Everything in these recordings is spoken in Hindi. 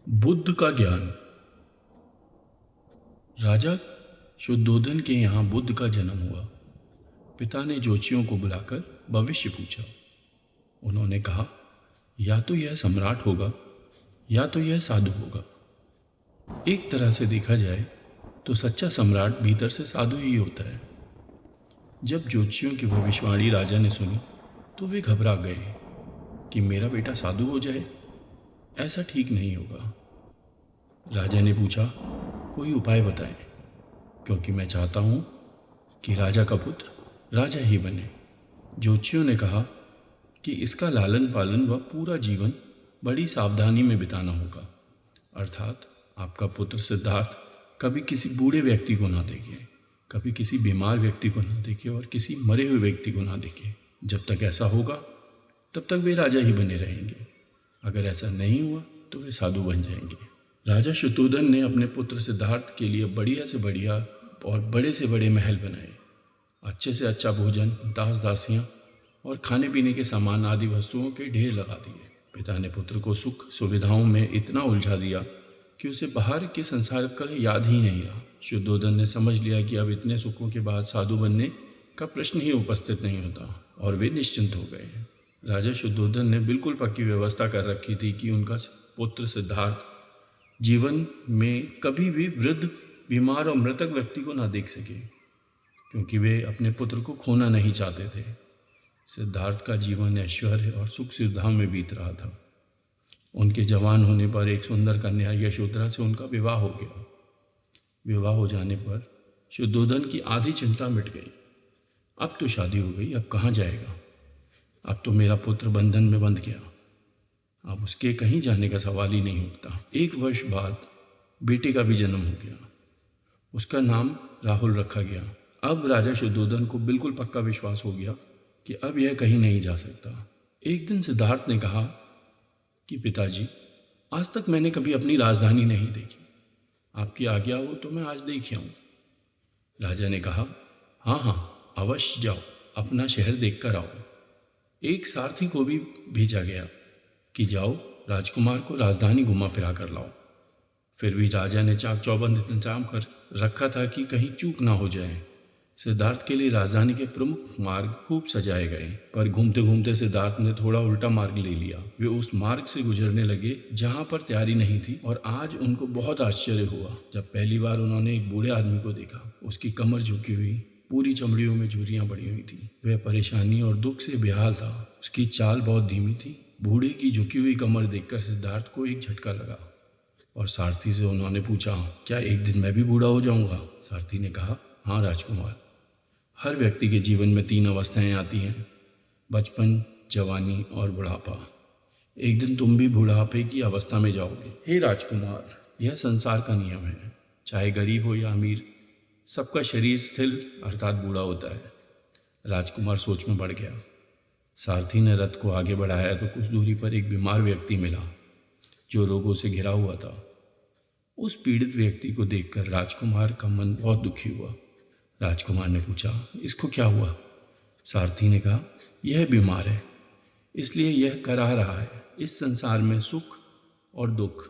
बुद्ध का ज्ञान। राजा शुद्धोधन के यहाँ बुद्ध का जन्म हुआ। पिता ने ज्योतिषियों को बुलाकर भविष्य पूछा। उन्होंने कहा, या तो यह सम्राट होगा या तो यह साधु होगा। एक तरह से देखा जाए तो सच्चा सम्राट भीतर से साधु ही होता है। जब ज्योतिषियों की भविष्यवाणी राजा ने सुनी तो वे घबरा गए कि मेरा बेटा साधु हो जाए, ऐसा ठीक नहीं होगा। राजा ने पूछा, कोई उपाय बताएं, क्योंकि मैं चाहता हूँ कि राजा का पुत्र राजा ही बने। ज्योतिषियों ने कहा कि इसका लालन पालन व पूरा जीवन बड़ी सावधानी में बिताना होगा, अर्थात आपका पुत्र सिद्धार्थ कभी किसी बूढ़े व्यक्ति को ना देखे, कभी किसी बीमार व्यक्ति को ना देखे और किसी मरे हुए व्यक्ति को ना देखे। जब तक ऐसा होगा तब तक वे राजा ही बने रहेंगे। अगर ऐसा नहीं हुआ तो वे साधु बन जाएंगे। राजा शुद्धोधन ने अपने पुत्र सिद्धार्थ के लिए बढ़िया से बढ़िया और बड़े से बड़े महल बनाए। अच्छे से अच्छा भोजन, दास दासियाँ और खाने पीने के सामान आदि वस्तुओं के ढेर लगा दिए। पिता ने पुत्र को सुख सुविधाओं में इतना उलझा दिया कि उसे बाहर के संसार का याद ही नहीं रहा। शुद्धोधन ने समझ लिया कि अब इतने सुखों के बाद साधु बनने का प्रश्न ही उपस्थित नहीं होता और वे निश्चिंत हो गए। राजा शुद्धोधन ने बिल्कुल पक्की व्यवस्था कर रखी थी कि उनका पुत्र सिद्धार्थ जीवन में कभी भी वृद्ध, बीमार और मृतक व्यक्ति को ना देख सके, क्योंकि वे अपने पुत्र को खोना नहीं चाहते थे। सिद्धार्थ का जीवन ऐश्वर्य और सुख सुविधाओं में बीत रहा था। उनके जवान होने पर एक सुंदर कन्या यशोधरा से उनका विवाह हो गया। विवाह हो जाने पर शुद्धोधन की आधी चिंता मिट गई। अब तो शादी हो गई, अब कहाँ जाएगा? अब तो मेरा पुत्र बंधन में बंध गया, अब उसके कहीं जाने का सवाल ही नहीं उठता। 1 वर्ष बाद बेटे का भी जन्म हो गया। उसका नाम राहुल रखा गया। अब राजा शुद्धोधन को बिल्कुल पक्का विश्वास हो गया कि अब यह कहीं नहीं जा सकता। एक दिन सिद्धार्थ ने कहा कि पिताजी, आज तक मैंने कभी अपनी राजधानी नहीं देखी। आपकी आज्ञा हो तो मैं आज देख आऊं। राजा ने कहा, हाँ हाँ, अवश्य जाओ, अपना शहर देख कर आओ। एक सारथी को भी भेजा गया कि जाओ, राजकुमार को राजधानी घुमा फिरा कर लाओ। फिर भी राजा ने चाक चौबंद इंतजाम कर रखा था कि कहीं चूक ना हो जाए। सिद्धार्थ के लिए राजधानी के प्रमुख मार्ग खूब सजाए गए, पर घूमते घूमते सिद्धार्थ ने थोड़ा उल्टा मार्ग ले लिया। वे उस मार्ग से गुजरने लगे जहां पर तैयारी नहीं थी, और आज उनको बहुत आश्चर्य हुआ जब पहली बार उन्होंने एक बूढ़े आदमी को देखा। उसकी कमर झुकी हुई, पूरी चमड़ियों में झुर्रियां पड़ी हुई थी। वह परेशानी और दुख से बेहाल था। उसकी चाल बहुत धीमी थी। बूढ़े की झुकी हुई कमर देखकर सिद्धार्थ को एक झटका लगा और सारथी से उन्होंने पूछा, क्या एक दिन मैं भी बूढ़ा हो जाऊंगा? सारथी ने कहा, हाँ राजकुमार, हर व्यक्ति के जीवन में 3 अवस्थाएं आती हैं, बचपन, जवानी और बुढ़ापा। एक दिन तुम भी बुढ़ापे की अवस्था में जाओगे। हे राजकुमार, यह संसार का नियम है। चाहे गरीब हो या अमीर, सबका शरीर स्थिर अर्थात बूढ़ा होता है। राजकुमार सोच में पड़ गया। सारथी ने रथ को आगे बढ़ाया तो कुछ दूरी पर एक बीमार व्यक्ति मिला जो रोगों से घिरा हुआ था। उस पीड़ित व्यक्ति को देखकर राजकुमार का मन बहुत दुखी हुआ। राजकुमार ने पूछा, इसको क्या हुआ? सारथी ने कहा, यह बीमार है, इसलिए यह करा रहा है। इस संसार में सुख और दुख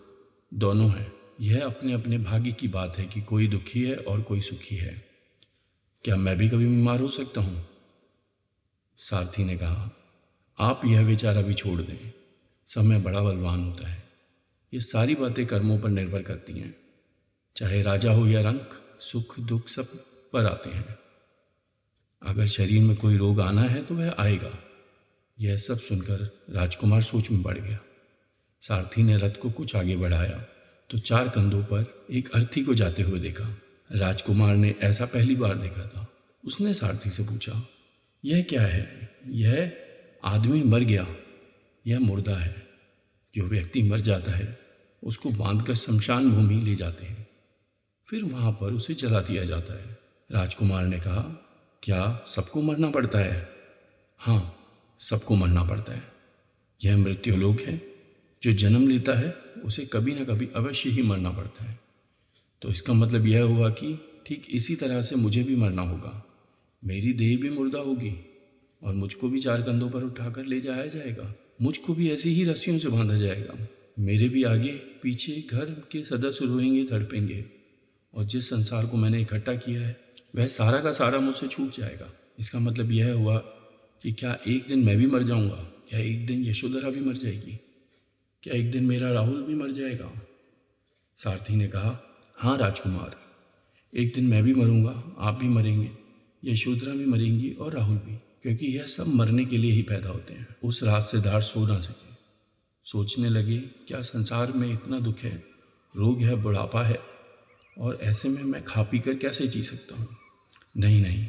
दोनों हैं। यह अपने अपने भाग्य की बात है कि कोई दुखी है और कोई सुखी है। क्या मैं भी कभी बीमार हो सकता हूँ? सारथी ने कहा, आप यह विचार अभी छोड़ दें, समय बड़ा बलवान होता है। ये सारी बातें कर्मों पर निर्भर करती हैं। चाहे राजा हो या रंक, सुख दुख सब पर आते हैं। अगर शरीर में कोई रोग आना है तो वह आएगा। यह सब सुनकर राजकुमार सोच में पड़ गया। सारथी ने रथ को कुछ आगे बढ़ाया तो 4 कंधों पर एक अर्थी को जाते हुए देखा। राजकुमार ने ऐसा पहली बार देखा था। उसने सारथी से पूछा, यह क्या है? यह आदमी मर गया, यह मुर्दा है। जो व्यक्ति मर जाता है उसको बांधकर शमशान भूमि ले जाते हैं, फिर वहां पर उसे जला दिया जाता है। राजकुमार ने कहा, क्या सबको मरना पड़ता है? हाँ, सबको मरना पड़ता है। यह मृत्युलोक है। जो जन्म लेता है उसे कभी ना कभी अवश्य ही मरना पड़ता है। तो इसका मतलब यह हुआ कि ठीक इसी तरह से मुझे भी मरना होगा। मेरी देह भी मुर्दा होगी और मुझको भी 4 कंधों पर उठाकर ले जाया जाएगा। मुझको भी ऐसी ही रस्सियों से बांधा जाएगा। मेरे भी आगे पीछे घर के सदस्य रोएंगे, तड़पेंगे, और जिस संसार को मैंने इकट्ठा किया है वह सारा का सारा मुझसे छूट जाएगा। इसका मतलब यह हुआ कि क्या एक दिन मैं भी मर जाऊंगा? क्या एक दिन यशोधरा भी मर जाएगी? क्या एक दिन मेरा राहुल भी मर जाएगा? सारथी ने कहा, हाँ राजकुमार, एक दिन मैं भी मरूंगा, आप भी मरेंगे, यशोधरा भी मरेंगी और राहुल भी, क्योंकि यह सब मरने के लिए ही पैदा होते हैं। उस रात से दार सो ना सके। सोचने लगे, क्या संसार में इतना दुख है, रोग है, बुढ़ापा है, और ऐसे में मैं खा पी कर कैसे जी सकता हूँ? नहीं नहीं,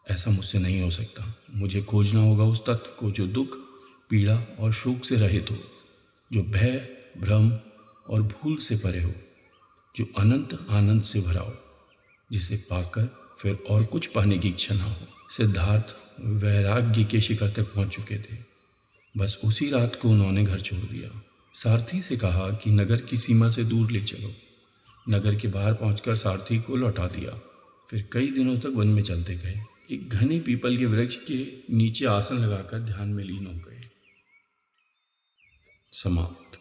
ऐसा मुझसे नहीं हो सकता। मुझे खोजना होगा उस तत्व को जो दुख, पीड़ा और शोक से रहित हो, जो भय, भ्रम और भूल से परे हो, जो अनंत आनंद से भरा हो, जिसे पाकर फिर और कुछ पाने की इच्छा ना हो। सिद्धार्थ वैराग्य के शिखर तक पहुंच चुके थे। बस उसी रात को उन्होंने घर छोड़ दिया। सारथी से कहा कि नगर की सीमा से दूर ले चलो। नगर के बाहर पहुंचकर सारथी को लौटा दिया। फिर कई दिनों तक वन में चलते गए। एक घने पीपल के वृक्ष के नीचे आसन लगाकर ध्यान में लीन हो गए। समाप्त।